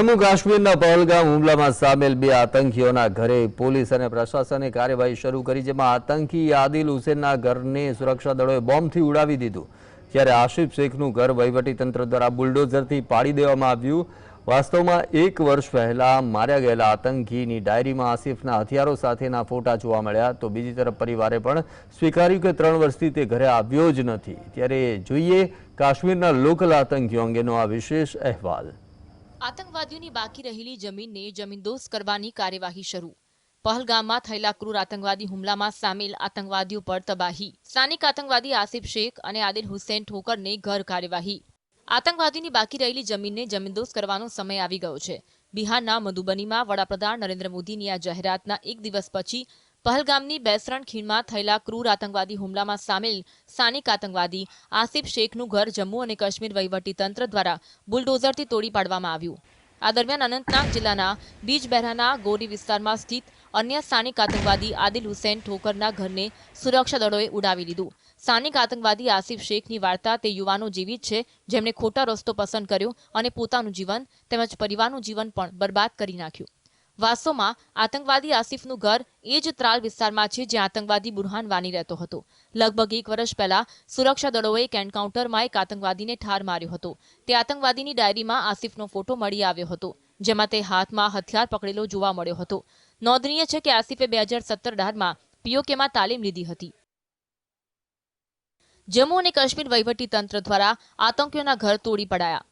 जम्मू काश्मीरना पहलगाम हुमलामां सामेल बे आतंकीओना घरे पोलीस अने प्रशासने कार्यवाही शरू करी, जेमां आतंकी आदिल हुसैनना घरने सुरक्षा दळोए बोम्बथी उडावी दीधुं। त्यारे आसिफ शेखनुं घर वहीवटीतंत्र द्वारा बुलडोजरथी पाडी देवामां आव्युं। वास्तवमां 1 वर्ष पहेला मार्या गयेला आतंकीनी डायरीमां आसिफना हथियारो साथेना फोटा जोवा मळ्या, तो बीजी तरफ परिवारे पण स्वीकार्युं के 3 वर्षथी ते घरे આવ્યો જ નથી। त्यारे जोईए काश्मीરના લોકલ आतंकीओ अंगेनो आ विशेष अहेवाल। आतंकवादियों की बाकी रहेली जमीन ने जमीनदोज करवानी कार्यवाही शुरू। पहलगाम में थयेला क्रूर आतंकवादी हुमला में सामेल आतंकवादियों पर तबाही। स्थानिक आतंकवादी आसिफ शेख और आदिल हुसैन ठोकर ने घर कार्यवाही। आतंकवादियों की बाकी रहेली जमीन ने जमीनदोज करवानो समय आवी गयो छे। बिहारना मधुबनी में वडाप्रधान नरेन्द्र मोदी आ जाहेरातना एक दिवस पछी पहलगामनी बेसरण खीण में थयेला क्रूर आतंकवादी हुमला में सामेल स्थानिक आतंकवादी आसिफ शेखनुं घर जम्मू और काश्मीर वहीवटीतंत्र द्वारा बुलडोजरथी तोड़ी पाडवामां आव्युं। आ दरमियान अनंतनाग जिल्लाना बीजबेहराना गोरी विस्तारमां स्थित अन्य स्थानिक आतंकवादी आदिल हुसैन ठोकरना घरने सुरक्षा दळोए उडावी लीधुं। स्थानिक आतंकवादी आसिफ शेखनी वार्ता ते युवानो जेवी ज छे, जेमणे खोटा रस्तो पसंद कर्यो अने पोतानुं जीवन तेमज परिवारनुं जीवन पण बर्बाद करी नाख्युं। वास्तवमां आतंकवादी आसिफनुं घर ए ज त्राल विस्तारमां छे, ज्यां आतंकवादी बुरहान वानी रहतो हतो। लगभग 1 वर्ष पहेला सुरक्षा दळोए एक एनकाउंटरमां एक आतंकवादीने ठार मार्यो हतो। ते आतंकवादीनी डायरीमां आसिफनो फोटो मळी આવ્યો હતો, જેમાં તે હાથમાં હથિયાર પકડેલો જોવા મળ્યો હતો। નોંધનીય છે કે આસિફે 2017-18માં પીઓકેમાં તાલીમ લીધી હતી। જમ્મુ અને કાશ્મીર વહીવટી તંત્ર દ્વારા આતંકીઓના ઘર તોડી પડાયા।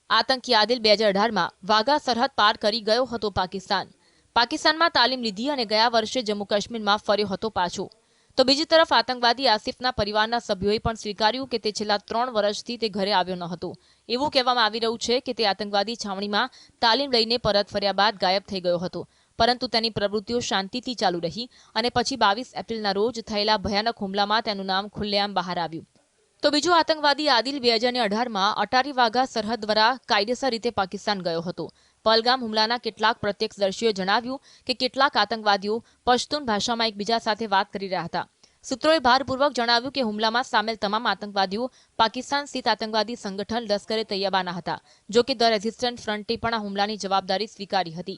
आतंकी आदिल 2018 में वाघा सरहद पार करी गयो हतो पाकिस्तान में तालीम लीधी और गया वर्षे जम्मू काश्मीर में फर्यो हतो पाछो। तो बीजी तरफ आतंकवादी आसिफना परिवारना सभ्योए पण स्वीकार्युं के ते छेल्ला 3 वर्षथी ते घरे आव्यो न हतो। एवुं कहेवामां आवी रह्युं छे के ते आतंकवादी छावणीमां तालीम लईने परत फर्या बाद गायब थई गयो हतो, परंतु तेनी प्रवृत्तिओ शांतिथी चालू रही अने पछी 22 एप्रिलना रोज थयेला भयानक हुमलामां तेनुं नाम खुल्लेआम बहार आव्युं। तो बीजो आतंकवादी आदिल 2018 में अटारी वाघा सरहद द्वारा कायदेसर रीते पाकिस्तान गयो हतो। पहलगाम हुमलाना केटलाक प्रत्यक्षदर्शीओए जणाव्युं के केटलाक आतंकवादीओ पश्तून भाषामां एकबीजा साथे वात करी रह्या हता। सूत्रोए भारपूर्वक जणाव्युं के हुमलामां सामेल तमाम आतंकवादीओ पाकिस्तान स्थित आतंकवादी संगठन लश्करे तैयबाना हता, जो कि द रेजिस्टंट फ्रंटे पण आ हुमलानी जवाबदारी स्वीकारी हती।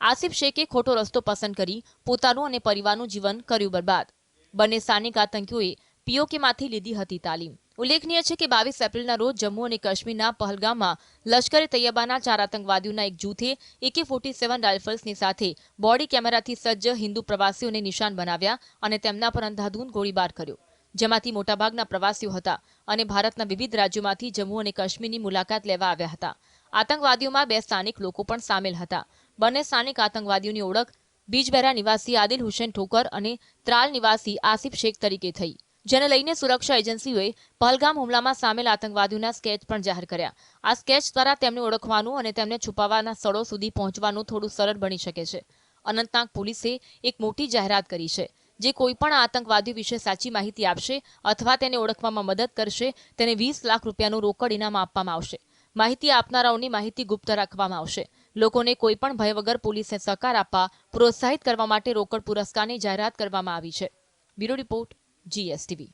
आसिफ शेखे खोटो रस्तो पसंद करी पोतानुं अने परिवारनुं जीवन कर्युं बर्बाद। बने स्थानिक आतंकीओए पीओके मांथी लीधी हती तालीम। उल्लेखनीय है कि 22 एप्रिलना रोज जम्मू और काश्मीरना पहलगाममां लश्करे तैयबाना 4 आतंकवादीओना एक जूथे AK-47 राइफल्सनी साथे बॉडी केमेराथी सज्ज हिंदू प्रवासीओने निशान बनाव्या अने तेमना पर अंधाधूंध गोळीबार कर्यो, जेमांथी मोटाभागना प्रवासीओ हता अने भारतना विविध राज्योमांथी जम्मू और काश्मीरनी मुलाकात लेवा आव्या हता। आतंकवादीओमां 2 स्थानिक लोको पण सामेल हता। बने स्थानिक आतंकवादीओनी ओळख बीजबेहरा निवासी आदिल हुसैन ठोकर अने त्राल निवासी आसिफ शेख तरीके थई, जेने लईने सुरक्षा एजेंसीओए पहलगाम हुमलामां सामेल आतंकवादीओना स्केच पण जाहेर कर्या। आ स्केच द्वारा तेमने ओळखवानुं अने तेमने छुपावाना स्थळो सुधी पहोंचवानुं थोडुं सरळ बनी शके छे। अनंतनाग पोलीसे एक मोटी जाहेरात करी छे, जे कोईपण आतंकवादीओ विશે साची माहिती आपशे अथवा तेने ओळखवामां मदद करशे तेने 20 लाख रूपियानुं रोकड इनाम आपवामां आवशे। माहिती आपनाराओनी माहिती गुप्त राखवामां आवशे। लोकोने कोईपण भय वगर पोलीसने सहकार आपवा प्रोत्साहित करवा माटे रोकड पुरस्कारनी जाहेरात करवामां आवी छे। Bureau report GSTV।